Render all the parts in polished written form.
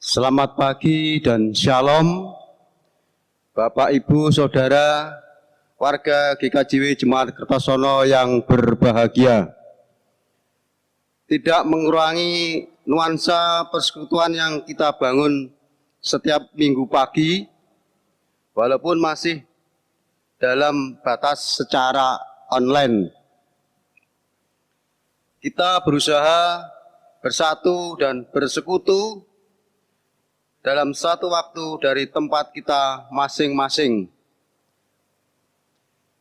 Selamat pagi dan shalom, Bapak, Ibu, Saudara, warga GKJW Jemaat Kertosono yang berbahagia. Tidak mengurangi nuansa persekutuan yang kita bangun setiap minggu pagi, walaupun masih dalam batas secara online. Kita berusaha bersatu dan bersekutu dalam satu waktu dari tempat kita masing-masing.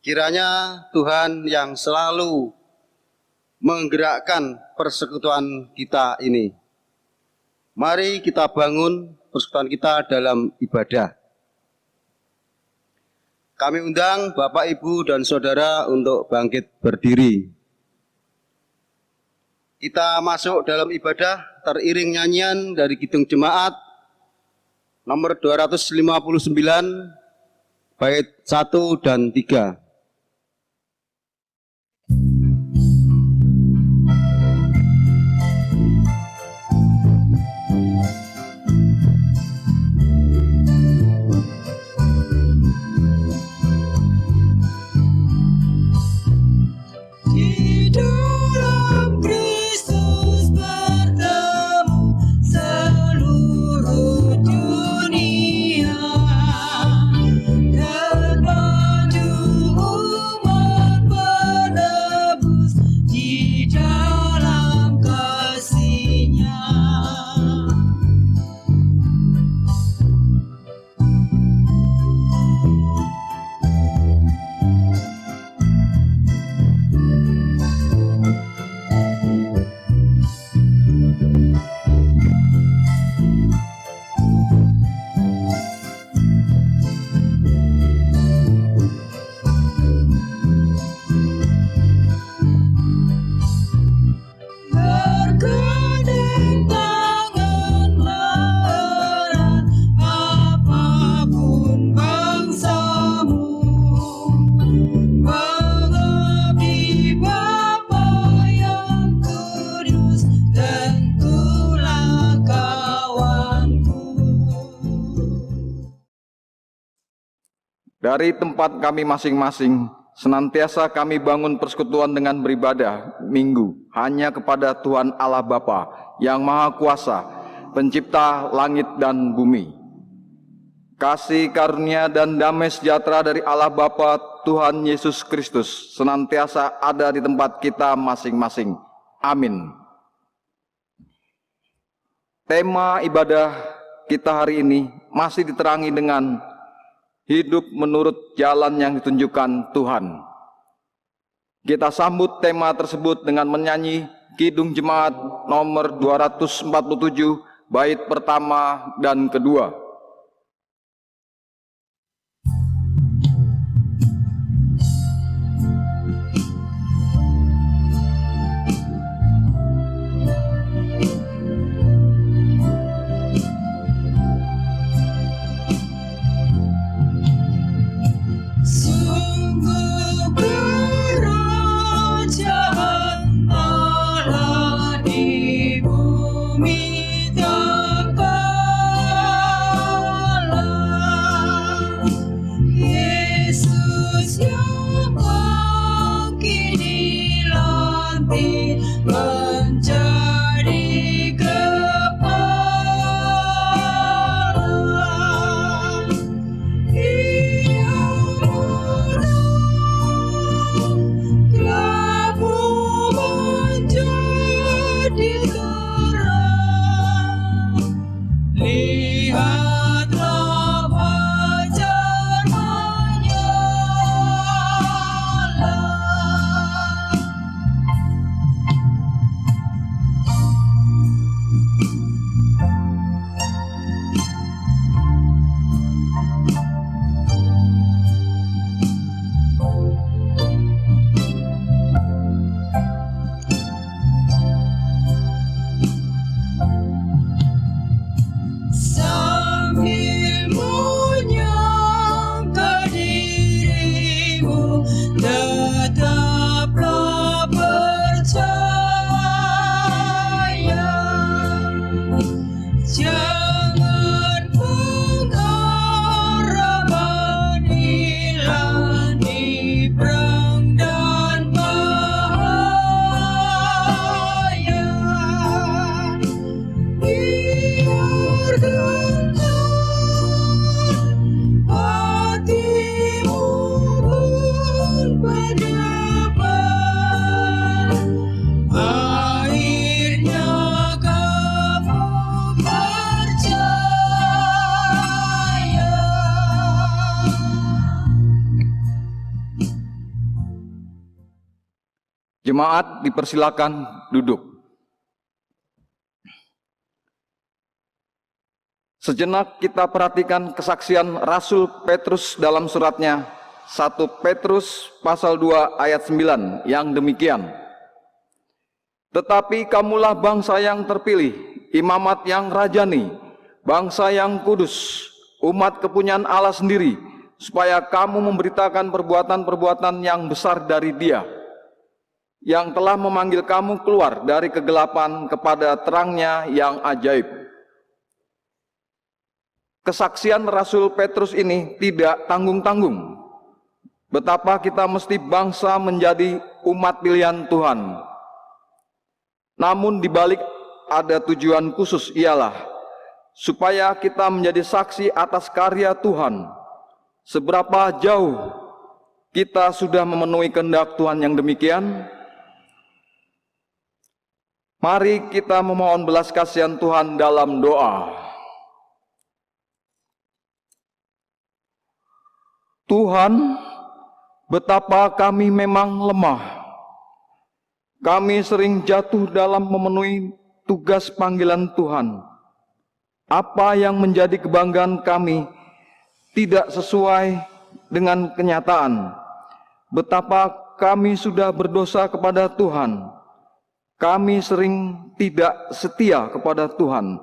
Kiranya Tuhan yang selalu menggerakkan persekutuan kita ini. Mari kita bangun persekutuan kita dalam ibadah. Kami undang Bapak, Ibu, dan Saudara untuk bangkit berdiri. Kita masuk dalam ibadah teriring nyanyian dari Kidung Jemaat nomor 259, bait 1 dan 3. Dari tempat kami masing-masing, senantiasa kami bangun persekutuan dengan beribadah minggu hanya kepada Tuhan Allah Bapa yang Maha Kuasa, Pencipta langit dan bumi. Kasih karunia dan damai sejahtera dari Allah Bapa Tuhan Yesus Kristus senantiasa ada di tempat kita masing-masing. Amin. Tema ibadah kita hari ini masih diterangi dengan hidup menurut jalan yang ditunjukkan Tuhan. Kita sambut tema tersebut dengan menyanyi Kidung Jemaat nomor 247, bait pertama dan kedua. Lihatlah fajar menyala. Jemaat dipersilakan duduk. Sejenak kita perhatikan kesaksian Rasul Petrus dalam suratnya 1 Petrus pasal 2 ayat 9 yang demikian. Tetapi kamulah bangsa yang terpilih, imamat yang rajani, bangsa yang kudus, umat kepunyaan Allah sendiri, supaya kamu memberitakan perbuatan-perbuatan yang besar dari Dia, yang telah memanggil kamu keluar dari kegelapan kepada terangnya yang ajaib. Kesaksian Rasul Petrus ini tidak tanggung-tanggung. Betapa kita mesti bangsa menjadi umat pilihan Tuhan. Namun dibalik ada tujuan khusus, ialah supaya kita menjadi saksi atas karya Tuhan. Seberapa jauh kita sudah memenuhi kehendak Tuhan yang demikian? Mari kita memohon belas kasihan Tuhan dalam doa. Tuhan, betapa kami memang lemah. Kami sering jatuh dalam memenuhi tugas panggilan Tuhan. Apa yang menjadi kebanggaan kami tidak sesuai dengan kenyataan. Betapa kami sudah berdosa kepada Tuhan. Kami sering tidak setia kepada Tuhan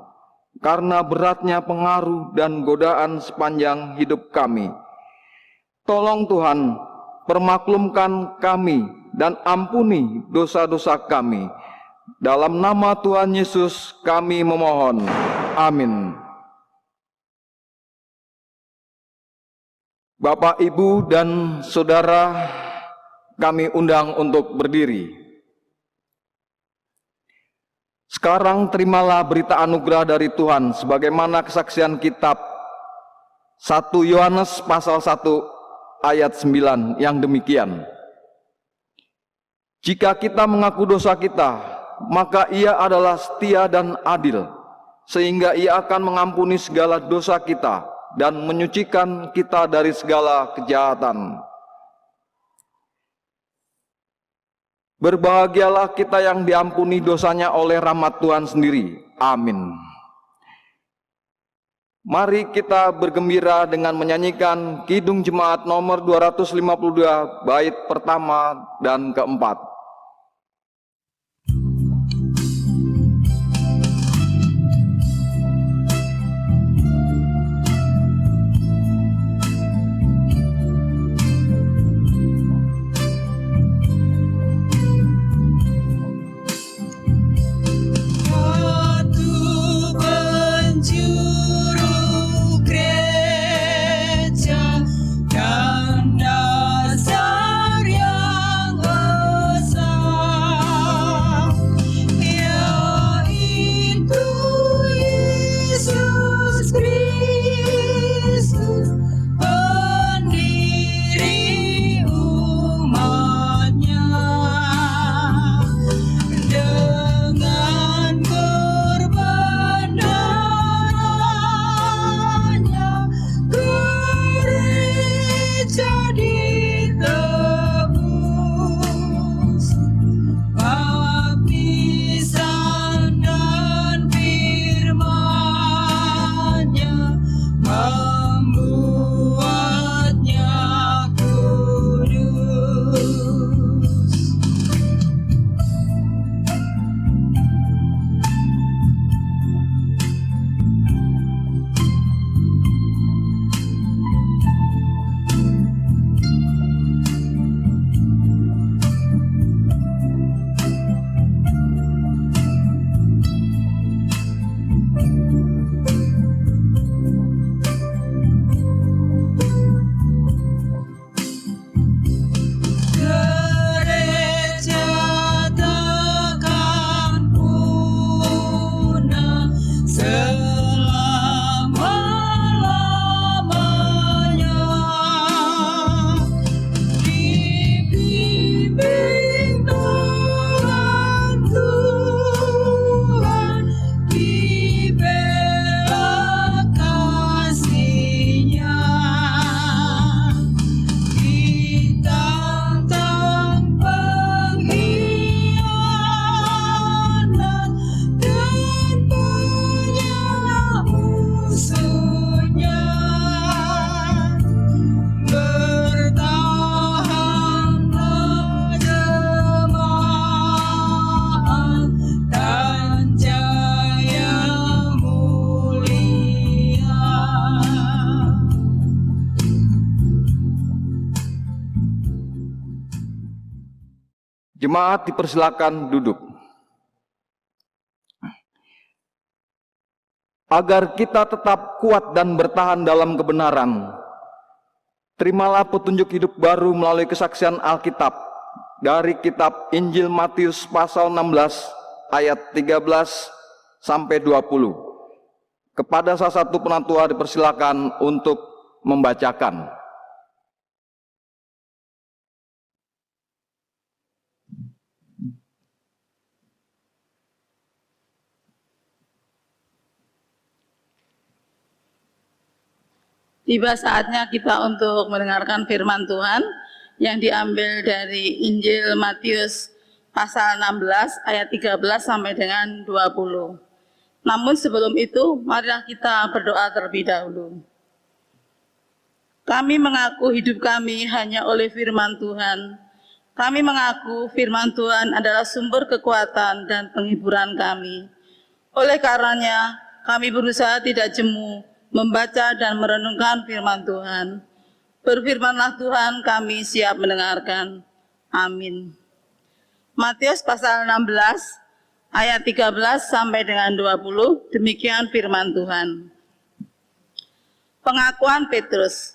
karena beratnya pengaruh dan godaan sepanjang hidup kami. Tolong Tuhan, permaklumkan kami dan ampuni dosa-dosa kami. Dalam nama Tuhan Yesus kami memohon. Amin. Bapak, Ibu, dan Saudara, kami undang untuk berdiri. Sekarang terimalah berita anugerah dari Tuhan sebagaimana kesaksian kitab 1 Yohanes pasal 1 ayat 9 yang demikian. Jika kita mengaku dosa kita, maka Ia adalah setia dan adil, sehingga Ia akan mengampuni segala dosa kita dan menyucikan kita dari segala kejahatan. Berbahagialah kita yang diampuni dosanya oleh rahmat Tuhan sendiri. Amin. Mari kita bergembira dengan menyanyikan Kidung Jemaat nomor 252 bait pertama dan keempat. Dan dasar yang Jemaat dipersilakan duduk. Agar kita tetap kuat dan bertahan dalam kebenaran, terimalah petunjuk hidup baru melalui kesaksian Alkitab dari kitab Injil Matius pasal 16 ayat 13 sampai 20. Kepada salah satu penatua dipersilakan untuk membacakan. Tiba saatnya kita untuk mendengarkan firman Tuhan yang diambil dari Injil Matius pasal 16 ayat 13 sampai dengan 20. Namun sebelum itu, marilah kita berdoa terlebih dahulu. Kami mengaku hidup kami hanya oleh firman Tuhan. Kami mengaku firman Tuhan adalah sumber kekuatan dan penghiburan kami. Oleh karenanya, kami berusaha tidak jemu membaca dan merenungkan firman Tuhan. Berfirmanlah Tuhan, kami siap mendengarkan. Amin. Matius pasal 16 ayat 13 sampai dengan 20, demikian firman Tuhan. Pengakuan Petrus.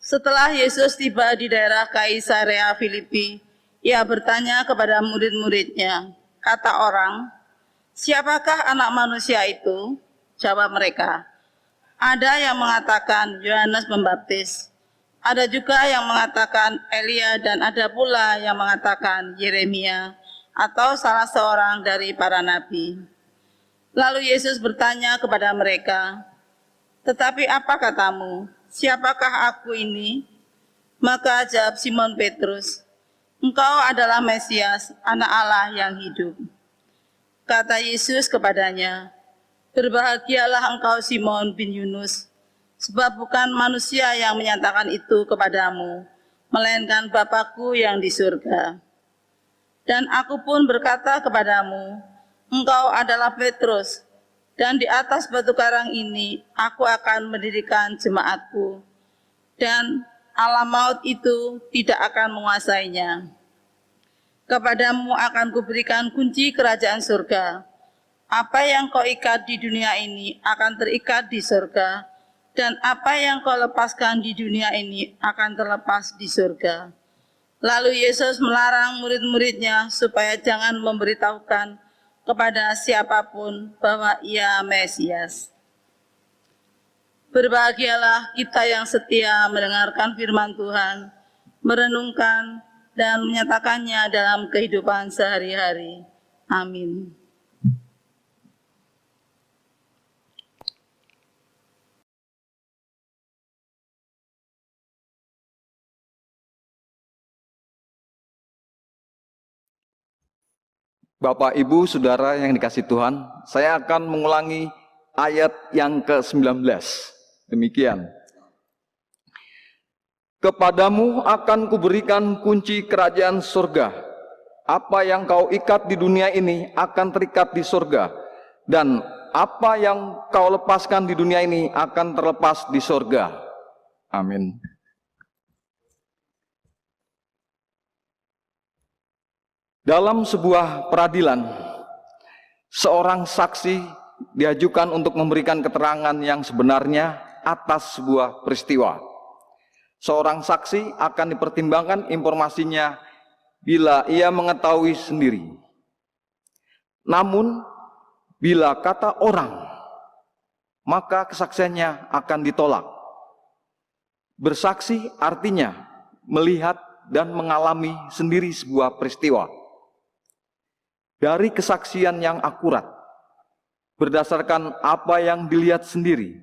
Setelah Yesus tiba di daerah Kaisarea Filipi, ia bertanya kepada murid-muridnya, kata orang, "Siapakah anak manusia itu?" Jawab mereka, "Ada yang mengatakan Yohanes Pembaptis, ada juga yang mengatakan Elia, dan ada pula yang mengatakan Yeremia atau salah seorang dari para nabi." Lalu Yesus bertanya kepada mereka, "Tetapi apa katamu? Siapakah aku ini?" Maka jawab Simon Petrus, "Engkau adalah Mesias, Anak Allah yang hidup." Kata Yesus kepadanya, "Berbahagialah engkau Simon bin Yunus, sebab bukan manusia yang menyatakan itu kepadamu, melainkan Bapa-Ku yang di surga. Dan aku pun berkata kepadamu, engkau adalah Petrus, dan di atas batu karang ini aku akan mendirikan jemaat-Ku, dan alam maut itu tidak akan menguasainya. Kepadamu akan kuberikan kunci kerajaan surga. Apa yang kau ikat di dunia ini akan terikat di surga, dan apa yang kau lepaskan di dunia ini akan terlepas di surga." Lalu Yesus melarang murid-muridnya supaya jangan memberitahukan kepada siapapun bahwa ia Mesias. Berbahagialah kita yang setia mendengarkan firman Tuhan, merenungkan dan menyatakannya dalam kehidupan sehari-hari. Amin. Bapak, Ibu, Saudara yang dikasihi Tuhan, saya akan mengulangi ayat yang ke-19. Demikian. Kepadamu akan kuberikan kunci kerajaan surga. Apa yang kau ikat di dunia ini akan terikat di surga, dan apa yang kau lepaskan di dunia ini akan terlepas di surga. Amin. Dalam sebuah peradilan, seorang saksi diajukan untuk memberikan keterangan yang sebenarnya atas sebuah peristiwa. Seorang saksi akan dipertimbangkan informasinya bila ia mengetahui sendiri. Namun, bila kata orang, maka kesaksiannya akan ditolak. Bersaksi artinya melihat dan mengalami sendiri sebuah peristiwa. Dari kesaksian yang akurat, berdasarkan apa yang dilihat sendiri,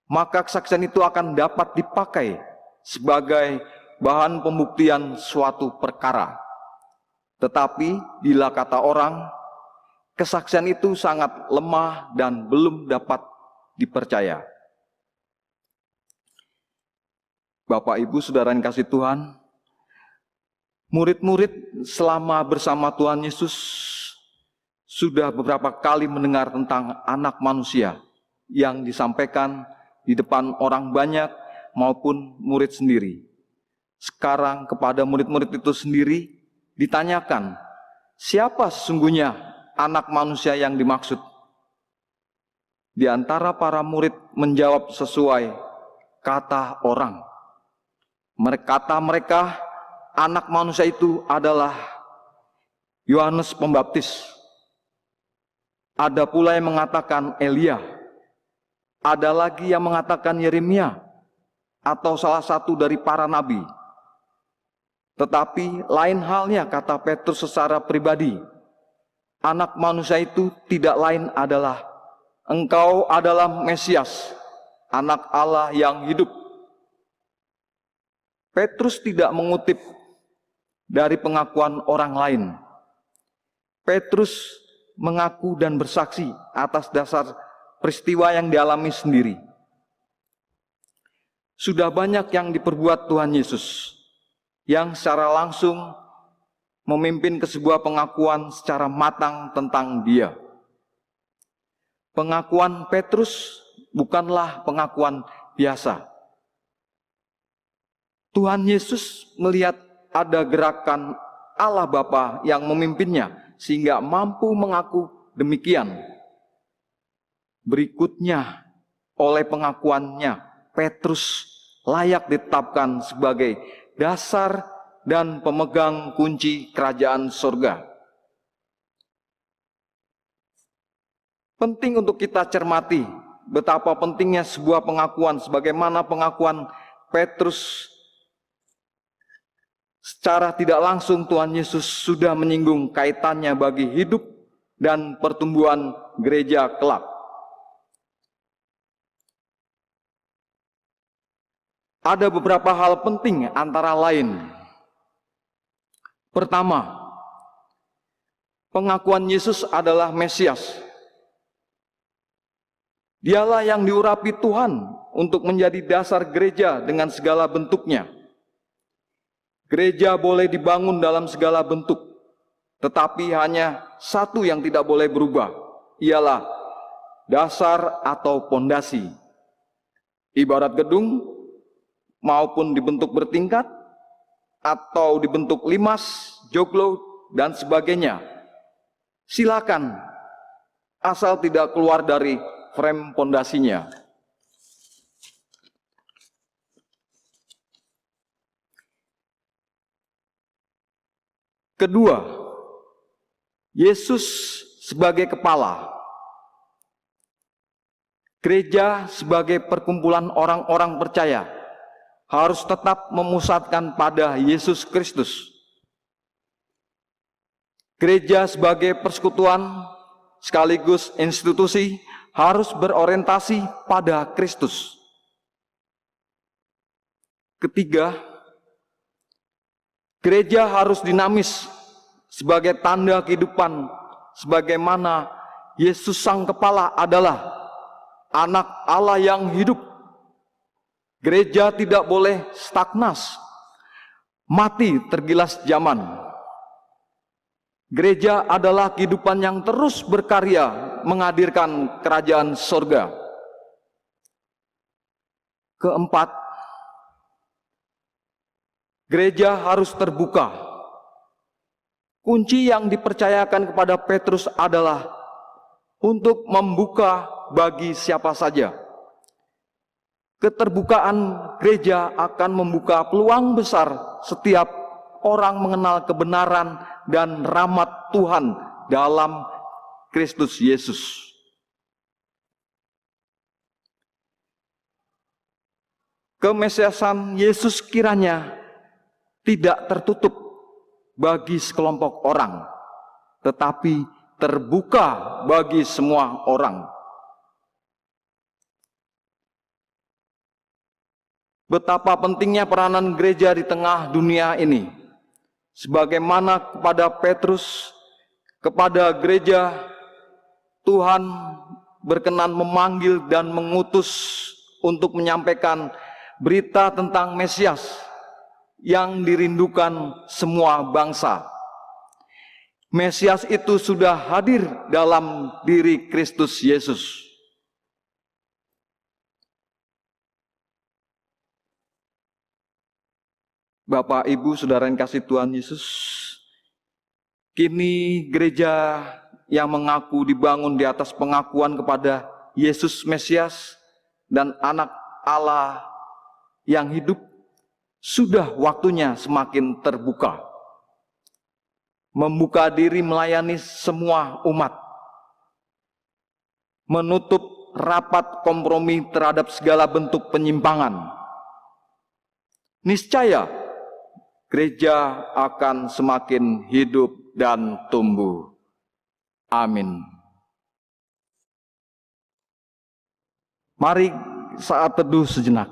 maka kesaksian itu akan dapat dipakai sebagai bahan pembuktian suatu perkara. Tetapi bila kata orang, kesaksian itu sangat lemah dan belum dapat dipercaya. Bapak, Ibu, Saudara yang kasih Tuhan, murid-murid selama bersama Tuhan Yesus sudah beberapa kali mendengar tentang anak manusia yang disampaikan di depan orang banyak maupun murid sendiri. Sekarang kepada murid-murid itu sendiri ditanyakan, siapa sesungguhnya anak manusia yang dimaksud? Di antara para murid menjawab sesuai kata orang. Kata mereka, anak manusia itu adalah Yohanes Pembaptis. Ada pula yang mengatakan Elia. Ada lagi yang mengatakan Yeremia atau salah satu dari para nabi. Tetapi lain halnya kata Petrus secara pribadi. Anak manusia itu tidak lain adalah Engkau adalah Mesias, anak Allah yang hidup. Petrus tidak mengutip dari pengakuan orang lain. Petrus mengaku dan bersaksi atas dasar peristiwa yang dialami sendiri. Sudah banyak yang diperbuat Tuhan Yesus, yang secara langsung memimpin ke sebuah pengakuan secara matang tentang Dia. Pengakuan Petrus bukanlah pengakuan biasa. Tuhan Yesus melihat ada gerakan Allah Bapa yang memimpinnya sehingga mampu mengaku demikian. Berikutnya, oleh pengakuannya, Petrus layak ditetapkan sebagai dasar dan pemegang kunci kerajaan surga. Penting untuk kita cermati betapa pentingnya sebuah pengakuan, sebagaimana pengakuan Petrus. Secara tidak langsung Tuhan Yesus sudah menyinggung kaitannya bagi hidup dan pertumbuhan gereja kelak. Ada beberapa hal penting antara lain. Pertama, pengakuan Yesus adalah Mesias. Dialah yang diurapi Tuhan untuk menjadi dasar gereja dengan segala bentuknya. Gereja boleh dibangun dalam segala bentuk, tetapi hanya satu yang tidak boleh berubah, ialah dasar atau pondasi. Ibarat gedung, maupun dibentuk bertingkat, atau dibentuk limas, joglo, dan sebagainya. Silakan, asal tidak keluar dari frame pondasinya. Kedua, Yesus sebagai kepala, gereja sebagai perkumpulan orang-orang percaya harus tetap memusatkan pada Yesus Kristus. Gereja sebagai persekutuan sekaligus institusi harus berorientasi pada Kristus. Ketiga, gereja harus dinamis sebagai tanda kehidupan, sebagaimana Yesus Sang Kepala adalah anak Allah yang hidup. Gereja tidak boleh stagnas, mati tergilas zaman. Gereja adalah kehidupan yang terus berkarya menghadirkan kerajaan surga. Keempat, gereja harus terbuka. Kunci yang dipercayakan kepada Petrus adalah untuk membuka bagi siapa saja. Keterbukaan gereja akan membuka peluang besar setiap orang mengenal kebenaran dan rahmat Tuhan dalam Kristus Yesus. Kemesiasan Yesus kiranya tidak tertutup bagi sekelompok orang, tetapi terbuka bagi semua orang. Betapa pentingnya peranan gereja di tengah dunia ini. Sebagaimana kepada Petrus, kepada gereja, Tuhan berkenan memanggil dan mengutus untuk menyampaikan berita tentang Mesias yang dirindukan semua bangsa. Mesias itu sudah hadir dalam diri Kristus Yesus. Bapak, Ibu, Saudara yang kasih Tuhan Yesus, Kini gereja yang mengaku dibangun di atas pengakuan kepada Yesus Mesias dan Anak Allah yang hidup, sudah waktunya semakin terbuka. Membuka diri melayani semua umat. Menutup rapat kompromi terhadap segala bentuk penyimpangan. Niscaya gereja akan semakin hidup dan tumbuh. Amin. Mari saat teduh sejenak.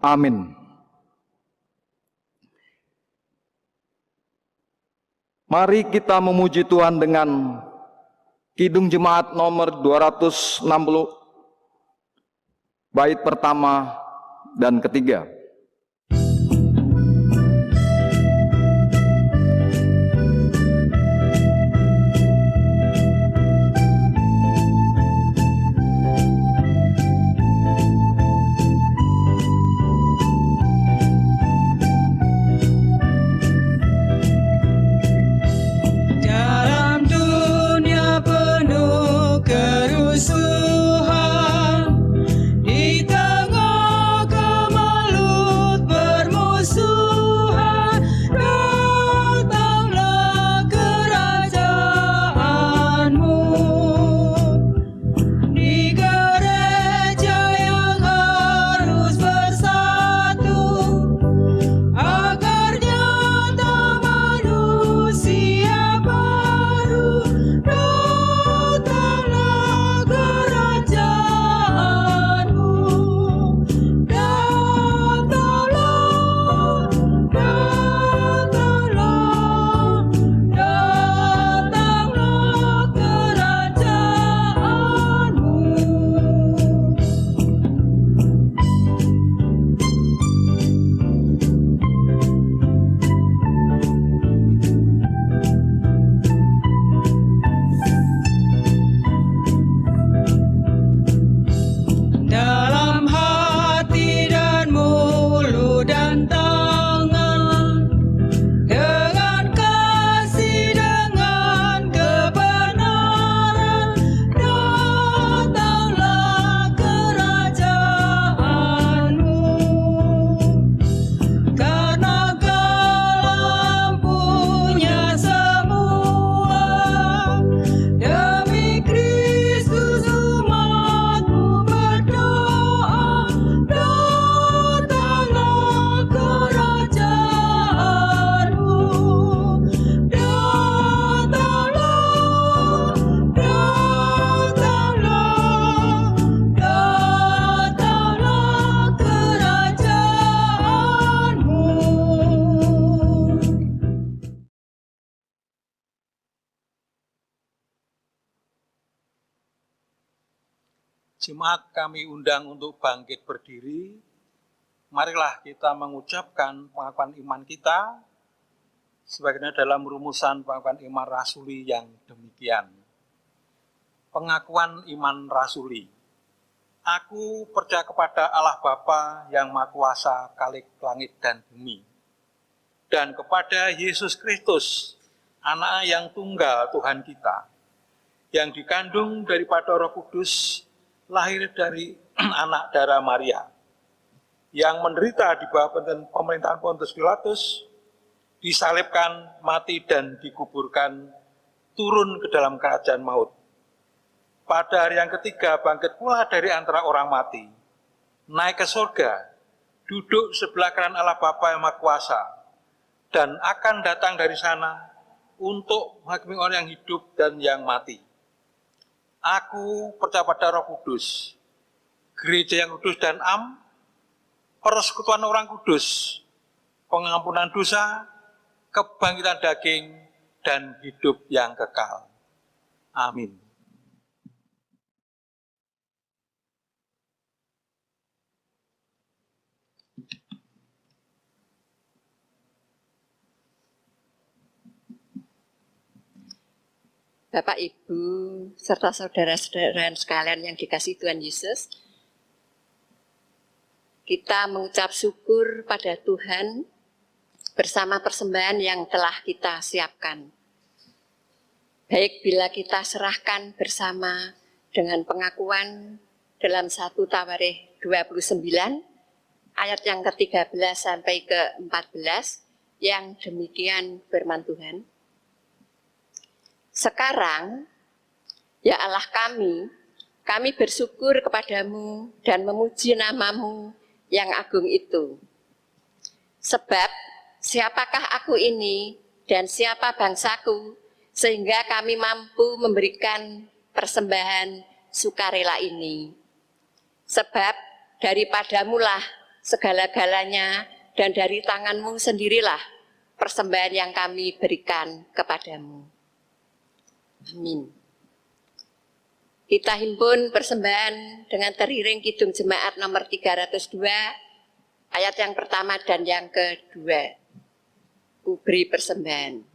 Amin. Mari kita memuji Tuhan dengan Kidung Jemaat nomor 260, bait pertama dan ketiga. Jemaat kami undang untuk bangkit berdiri. Marilah kita mengucapkan pengakuan iman kita sebagaimana dalam rumusan pengakuan iman rasuli yang demikian. Pengakuan iman rasuli. Aku percaya kepada Allah Bapa yang Maha Kuasa, Khalik langit dan bumi, dan kepada Yesus Kristus, Anak yang tunggal Tuhan kita, yang dikandung daripada Roh Kudus, lahir dari anak darah Maria, yang menderita di bawah pemerintahan Pontius Pilatus, disalibkan, mati dan dikuburkan, turun ke dalam kerajaan maut. pada hari yang ketiga bangkit pula dari antara orang mati, naik ke surga, duduk sebelah kanan Allah Bapa yang Maha Kuasa, dan akan datang dari sana untuk menghakimi orang yang hidup dan yang mati. Aku percaya pada Roh Kudus, gereja yang kudus dan persekutuan orang kudus, pengampunan dosa, kebangkitan daging, dan hidup yang kekal. Amin. Bapak, Ibu, serta saudara-saudara sekalian yang dikasihi Tuhan Yesus, kita mengucap syukur pada Tuhan bersama persembahan yang telah kita siapkan. Baik bila kita serahkan bersama dengan pengakuan dalam 1 Tawarikh 29, ayat yang ke-13 sampai ke-14, yang demikian firman Tuhan. Sekarang, ya Allah kami bersyukur kepadamu dan memuji namamu yang agung itu. Sebab siapakah aku ini dan siapa bangsaku, sehingga kami mampu memberikan persembahan sukarela ini. Sebab daripadamulah segala-galanya dan dari tanganmu sendirilah persembahan yang kami berikan kepadamu. Amin. Kita himpun persembahan dengan teriring Kidung Jemaat nomor 302, ayat yang pertama dan yang kedua. Ku beri persembahan.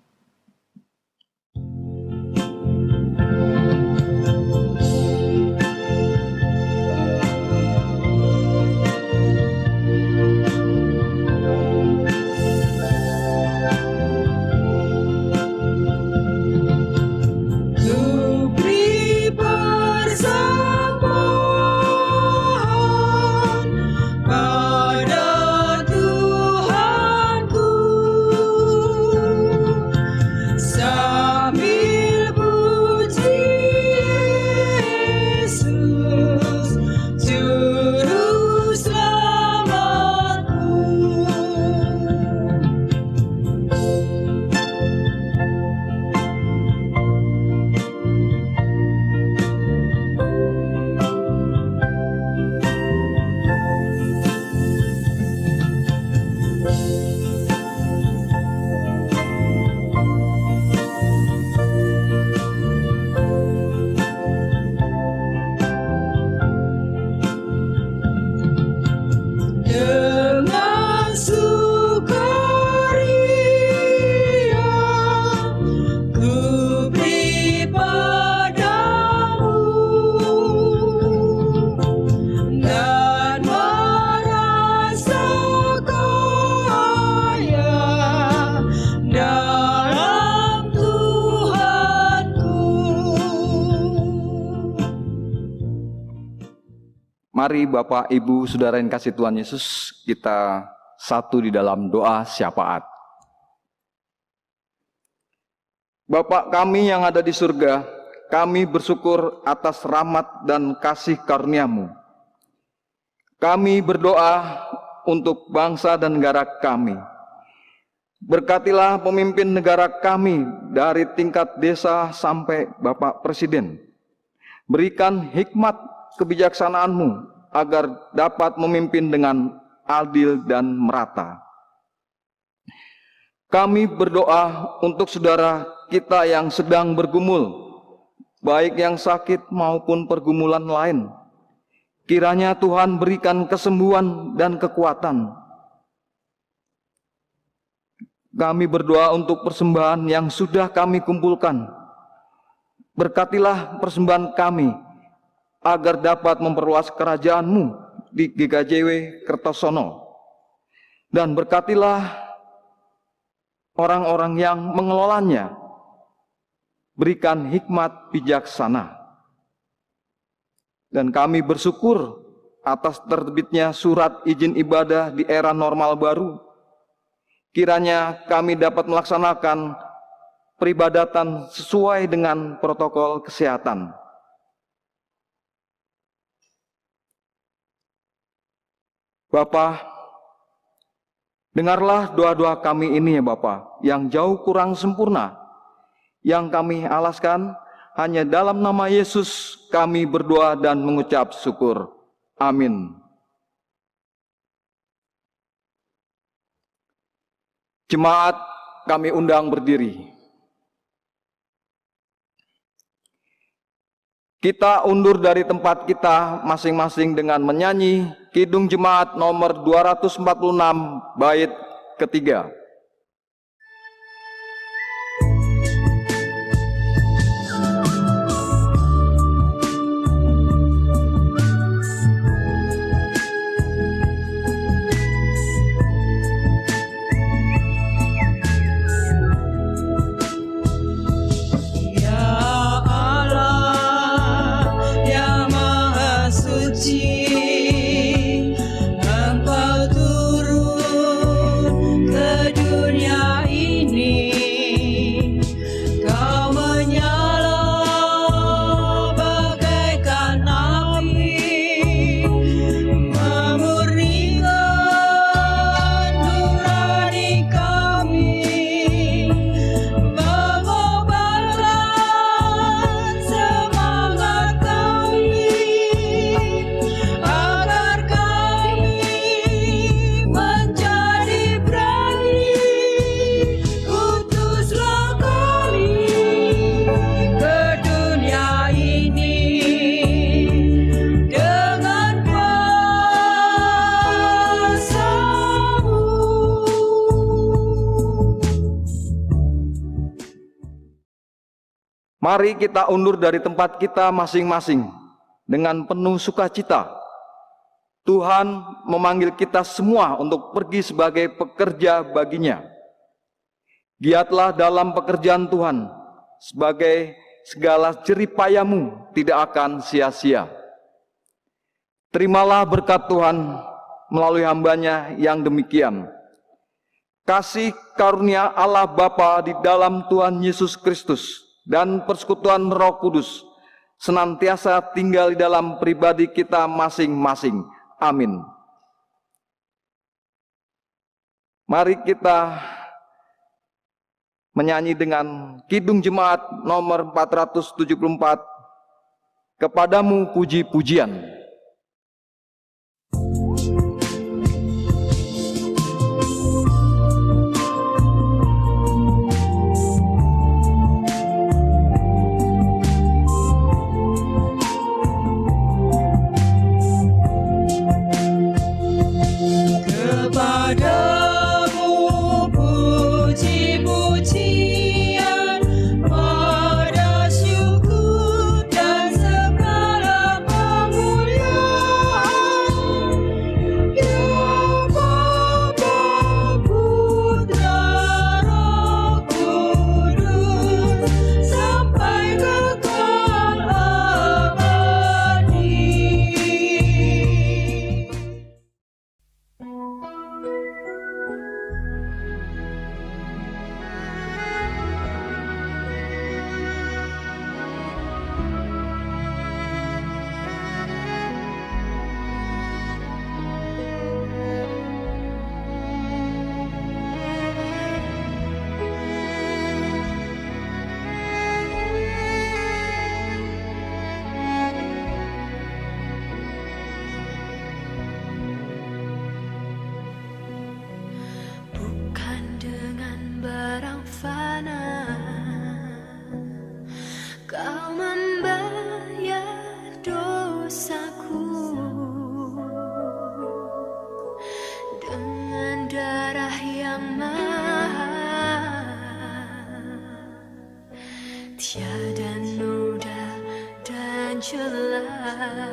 Mari Bapak, Ibu, Saudara yang kasih Tuhan Yesus, kita satu di dalam doa syafaat. Bapa kami yang ada di surga, kami bersyukur atas rahmat dan kasih karunia-Mu. Kami berdoa untuk bangsa dan negara kami. Berkatilah pemimpin negara kami dari tingkat desa sampai Bapak Presiden. Berikan hikmat kebijaksanaan-Mu agar dapat memimpin dengan adil dan merata. Kami berdoa untuk saudara kita yang sedang bergumul, baik yang sakit maupun pergumulan lain. Kiranya Tuhan berikan kesembuhan dan kekuatan. Kami berdoa untuk persembahan yang sudah kami kumpulkan. Berkatilah persembahan kami agar dapat memperluas kerajaan-Mu di GKJW Kertosono. Dan berkatilah orang-orang yang mengelolanya. Berikan hikmat bijaksana. Dan kami bersyukur atas terbitnya surat izin ibadah di era normal baru. Kiranya kami dapat melaksanakan peribadatan sesuai dengan protokol kesehatan. Bapa, dengarlah doa-doa kami ini ya Bapa, yang jauh kurang sempurna, yang kami alaskan hanya dalam nama Yesus kami berdoa dan mengucap syukur. Amin. Jemaat kami undang berdiri. Kita undur dari tempat kita masing-masing dengan menyanyi Kidung Jemaat nomor 246 bait ketiga. Mari kita undur dari tempat kita masing-masing dengan penuh sukacita. Tuhan memanggil kita semua untuk pergi sebagai pekerja baginya. Giatlah dalam pekerjaan Tuhan, sebagai segala jeripayamu tidak akan sia-sia. Terimalah berkat Tuhan melalui hambanya yang demikian. Kasih karunia Allah Bapa di dalam Tuhan Yesus Kristus dan persekutuan Roh Kudus senantiasa tinggal di dalam pribadi kita masing-masing. Amin. Mari kita menyanyi dengan Kidung Jemaat nomor 474, Kepadamu Puji-pujian. Tiada noda dan celah.